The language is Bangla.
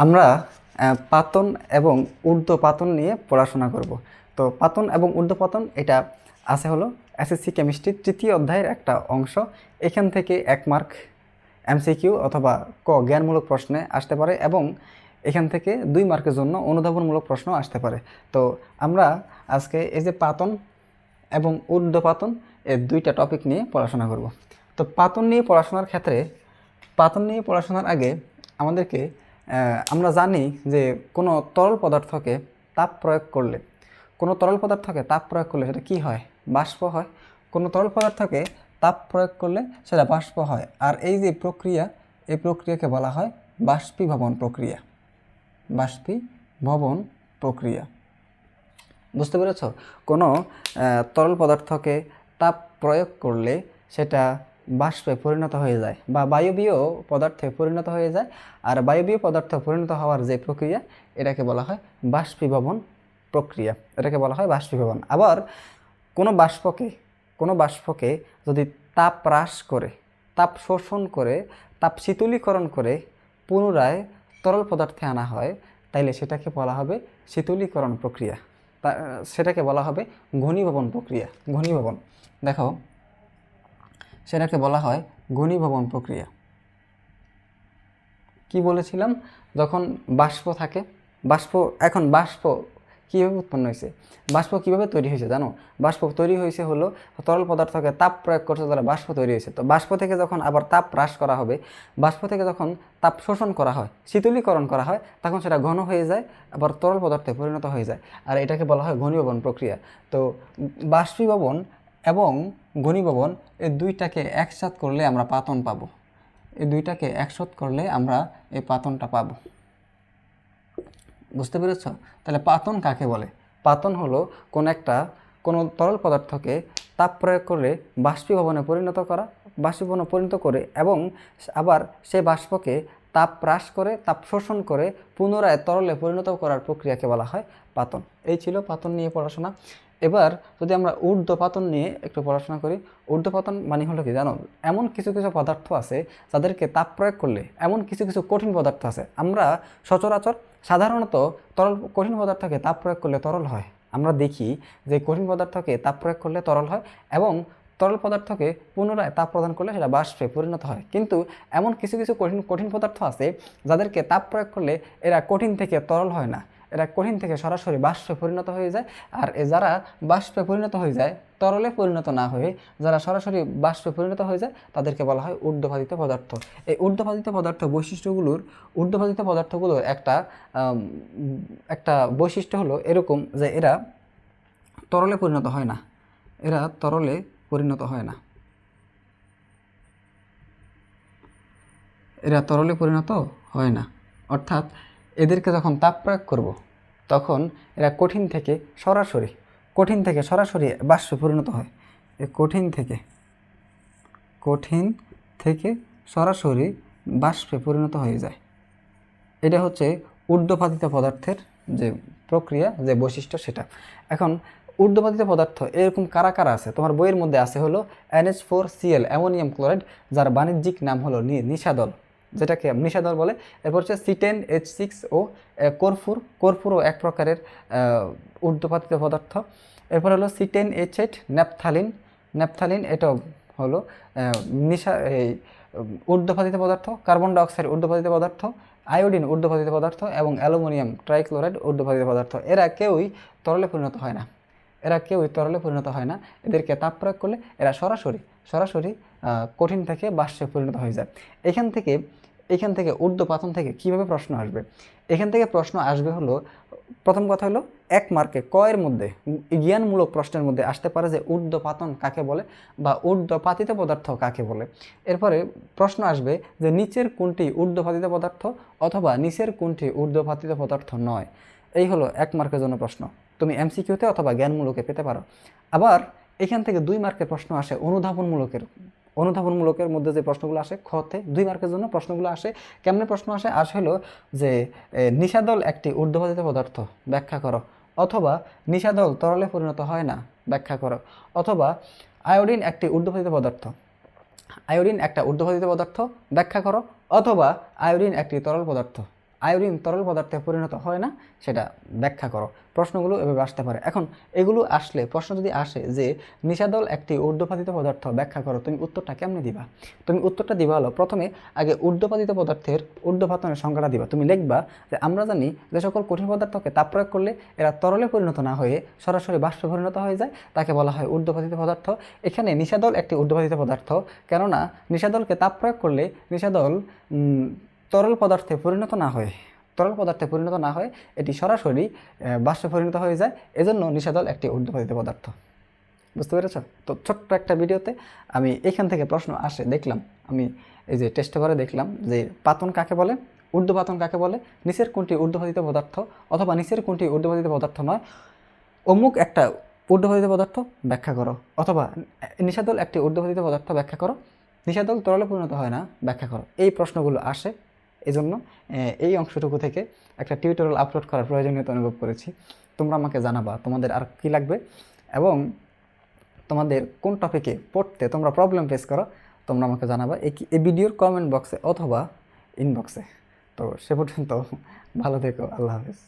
আমরা পাতন এবং ঊর্ধ্বপাতন নিয়ে পড়াশোনা করব। তো পাতন এবং ঊর্ধ্বপাতন এটা আছে হলো এসএসসি কেমিস্ট্রির তৃতীয় অধ্যায়ের একটা অংশ। এখান থেকে 1 মার্ক এমসিকিউ অথবা জ্ঞানমূলক প্রশ্নে আসতে পারে এবং এখান থেকে 2 মার্কের জন্য অনুধাবনমূলক প্রশ্ন আসতে পারে। তো আমরা আজকে এই যে পাতন এবং ঊর্ধ্বপাতন এই দুইটা টপিক নিয়ে পড়াশোনা করব। তো পাতন নিয়ে পড়াশোনার আগে আমাদেরকে আমরা জানি যে কোনো তরল পদার্থকে তাপ প্রয়োগ করলে সেটা কি হয়? বাষ্প হয়। কোনো তরল পদার্থকে তাপ প্রয়োগ করলে সেটা বাষ্প হয়। আর এই যে প্রক্রিয়া, এই প্রক্রিয়াকে বলা হয় বাষ্পীভবন প্রক্রিয়া। বুঝতে পেরেছ? কোনো তরল পদার্থকে তাপ প্রয়োগ করলে সেটা বাষ্পে পরিণত হয়ে যায় বা বায়বীয় পদার্থে পরিণত হয়ে যায়। আর বায়বীয় পদার্থ পরিণত হওয়ার যে প্রক্রিয়া, এটাকে বলা হয় বাষ্পীভবন প্রক্রিয়া। আবার কোনো বাষ্পকে যদি তাপ হ্রাস করে, তাপ শোষণ করে, তাপ শীতলীকরণ করে পুনরায় তরল পদার্থে আনা হয়, তাইলে সেটাকে বলা হবে শীতলীকরণ প্রক্রিয়া। সেটাকে বলা হবে ঘনীভবন প্রক্রিয়া। সেটাকে বলা হয় ঘনীভবন প্রক্রিয়া। কি বলেছিলাম? যখন বাষ্প থাকে, বাষ্প কীভাবে উৎপন্ন হয়েছে? বাষ্প কীভাবে তৈরি হয়েছে জানো? বাষ্প তৈরি হয়েছে হলো তরল পদার্থকে তাপ প্রয়োগ করছে, তাহলে বাষ্প তৈরি হয়েছে। তো বাষ্প থেকে যখন আবার তাপ হ্রাস করা হবে, বাষ্প থেকে যখন তাপ শোষণ করা হয়, শীতলীকরণ করা হয়, তখন সেটা ঘন হয়ে যায়, আবার তরল পদার্থে পরিণত হয়ে যায়। আর এটাকে বলা হয় ঘনীভবন প্রক্রিয়া। তো বাষ্পীভবন এবং ঘনীভবন এই দুইটাকে একসাথ করলে আমরা পাতন পাবো। এই পাতনটা পাবো। বুঝতে পেরেছ? তাহলে পাতন কাকে বলে? পাতন হলো কোনো তরল পদার্থকে তাপ প্রয়োগ করে বাষ্পীভবনে পরিণত করে এবং আবার সেই বাষ্পকে তাপ হ্রাস করে, তাপ শোষণ করে পুনরায় তরলে পরিণত করার প্রক্রিয়াকে বলা হয় পাতন। এই ছিল পাতন নিয়ে পড়াশোনা। এবার যদি আমরা ঊর্ধ্বপাতন নিয়ে একটু পড়াশোনা করি। ঊর্ধ্বপাতন মানে হলো কি জানো? এমন কিছু পদার্থ আছে যাদেরকে তাপ প্রয়োগ করলে, এমন কিছু কঠিন পদার্থ আছে, আমরা সচরাচর সাধারণত কঠিন পদার্থকে তাপ প্রয়োগ করলে তরল হয়। আমরা দেখি যে কঠিন পদার্থকে তাপ প্রয়োগ করলে তরল হয় এবং তরল পদার্থকে পুনরায় তাপ প্রদান করলে সেটা বাষ্পে পরিণত হয়। কিন্তু এমন কিছু কঠিন পদার্থ আছে যাদেরকে তাপ প্রয়োগ করলে এরা কঠিন থেকে তরল হয় না, এরা কঠিন থেকে সরাসরি বাষ্পে পরিণত হয়ে যায়। আর যারা বাষ্পে পরিণত হয়ে যায়, তরলে পরিণত না হয়ে যারা সরাসরি বাষ্পে পরিণত হয়ে যায়, তাদেরকে বলা হয় ঊর্ধ্বপাতিত পদার্থ। এই ঊর্ধ্বপাতিত পদার্থগুলোর একটা বৈশিষ্ট্য হলো এরকম যে এরা তরলে পরিণত হয় না। অর্থাৎ এদেরকে যখন তাপ প্রয়োগ করব, তখন এরা কঠিন থেকে সরাসরি বাষ্পে পরিণত হয়। কঠিন থেকে সরাসরি বাষ্পে পরিণত হয়ে যায়। এটা হচ্ছে ঊর্ধ্বপাতিত পদার্থের যে প্রক্রিয়া, যে বৈশিষ্ট্য, সেটা। এখন ঊর্ধ্বপাতিত পদার্থ এরকম কারা আছে? তোমার বইয়ের মধ্যে আছে হলো NH4Cl, অ্যামোনিয়াম ক্লোরাইড, যার বাণিজ্যিক নাম হলো নিশাদল, যেটাকে নিশাদল বলে। এরপর হচ্ছে C10H6O, কর্পূরও এক প্রকারের ঊর্ধ্বপাতিত পদার্থ। এরপর হলো C10H8, ন্যাপথালিন, এটাও হলো ঊর্ধ্বপাতিত পদার্থ। কার্বন ডাইঅক্সাইড ঊর্ধ্বপাতিত পদার্থ, আয়োডিন ঊর্ধ্বপাতিত পদার্থ এবং অ্যালুমিনিয়াম ট্রাইক্লোরাইড ঊর্ধ্বপাতিত পদার্থ। এরা কেউই তরলে পরিণত হয় না। এদেরকে তাপ প্রয়োগ করলে এরা সরাসরি কঠিন থেকে বাষ্পে পরিণত হয়ে যায়। এখান থেকে ঊর্ধ্বপাতন থেকে কিভাবে প্রশ্ন আসবে? এখান থেকে প্রশ্ন আসবে হলো, প্রথম কথা হলো 1 মার্কে এর মধ্যে জ্ঞানমূলক প্রশ্নের মধ্যে আসতে পারে যে ঊর্ধ্বপাতন কাকে বলে বা ঊর্ধ্বপাতিত পদার্থ কাকে বলে। এরপরে প্রশ্ন আসবে যে নিচের কোনটি ঊর্ধ্বপাতিত পদার্থ অথবা নিচের কোনটি ঊর্ধ্বপাতিত পদার্থ নয়। এই হলো 1 মার্কের জন্য প্রশ্ন, তুমি এমসিকিউতে অথবা জ্ঞানমূলকে পেতে পারো। আবার এখান থেকে 2 মার্কের প্রশ্ন আসে অনুধাবনমূলকের মধ্যে যে প্রশ্নগুলো আসে খতে 2 মার্কের জন্য প্রশ্নগুলো আসে। কেমনে প্রশ্ন আসে? হলো যে নিশাদল একটি ঊর্ধ্বপাতিত পদার্থ, ব্যাখ্যা করো। অথবা নিশাদল তরলে পরিণত হয় না, ব্যাখ্যা করো। অথবা আয়োডিন একটি ঊর্ধ্বপাতিত পদার্থ, আয়োডিন একটা ঊর্ধ্বপাতিত পদার্থ, ব্যাখ্যা করো। অথবা আয়োডিন একটি তরল পদার্থ, আয়োডিন তরল পদার্থে পরিণত হয় না, সেটা ব্যাখ্যা করো। প্রশ্নগুলো এভাবে আসতে পারে। এখন এগুলো আসলে প্রশ্ন যদি আসে যে নিশাদল একটি ঊর্ধ্বপাতিত পদার্থ, ব্যাখ্যা করো, তুমি উত্তরটা কেমনে দিবা? তুমি উত্তরটা দিবা হলো প্রথমে আগে ঊর্ধ্বপাতিত পদার্থের ঊর্ধ্বপাতনের সংজ্ঞাটা দিবা। তুমি লিখবা যে আমরা জানি যে সকল কঠিন পদার্থকে তাপ প্রয়োগ করলে এরা তরলে পরিণত না হয়ে সরাসরি বাষ্পে পরিণত হয়ে যায়, তাকে বলা হয় ঊর্ধ্বপাতিত পদার্থ। এখানে নিশাদল একটি ঊর্ধ্বপাতিত পদার্থ, কেননা নিশাদলকে তাপ প্রয়োগ করলে নিশাদল তরল পদার্থে পরিণত না হয়ে, তরল পদার্থে পরিণত না হয়ে এটি সরাসরি বাষ্পে পরিণত হয়ে যায়, এজন্য নিশাদল একটি ঊর্ধ্বপাতিত পদার্থ। বুঝতে পেরেছ? তো ছোট্ট একটা ভিডিওতে আমি এখান থেকে প্রশ্ন আসে দেখলাম, আমি এই যে টেস্ট করে দেখলাম যে পাতন কাকে বলে, ঊর্ধ্বপাতন কাকে বলে, নিচের কোনটি ঊর্ধ্বপাতিত পদার্থ, অথবা নিচের কোনটি ঊর্ধ্বপাতিত পদার্থ নয়, অমুক একটা ঊর্ধ্বপাতিত পদার্থ ব্যাখ্যা করো, অথবা নিশাদল একটি ঊর্ধ্বপাতিত পদার্থ ব্যাখ্যা করো, নিশাদল তরলে পরিণত হয় না, ব্যাখ্যা করো। এই প্রশ্নগুলো আসে, এজন্য এই অংশটুকু থেকে একটা টিউটোরিয়াল আপলোড করার প্রয়োজনীয়তা অনুভব করেছি। তোমরা আমাকে জানাবা তোমাদের আর কী লাগবে এবং তোমাদের কোন টপিকে পড়তে তোমরা প্রবলেম ফেস করো, তোমরা আমাকে জানাবা এই ভিডিওর কমেন্ট বক্সে অথবা ইনবক্সে। তো সে পর্যন্ত ভালো থেকো, আল্লাহ হাফেজ।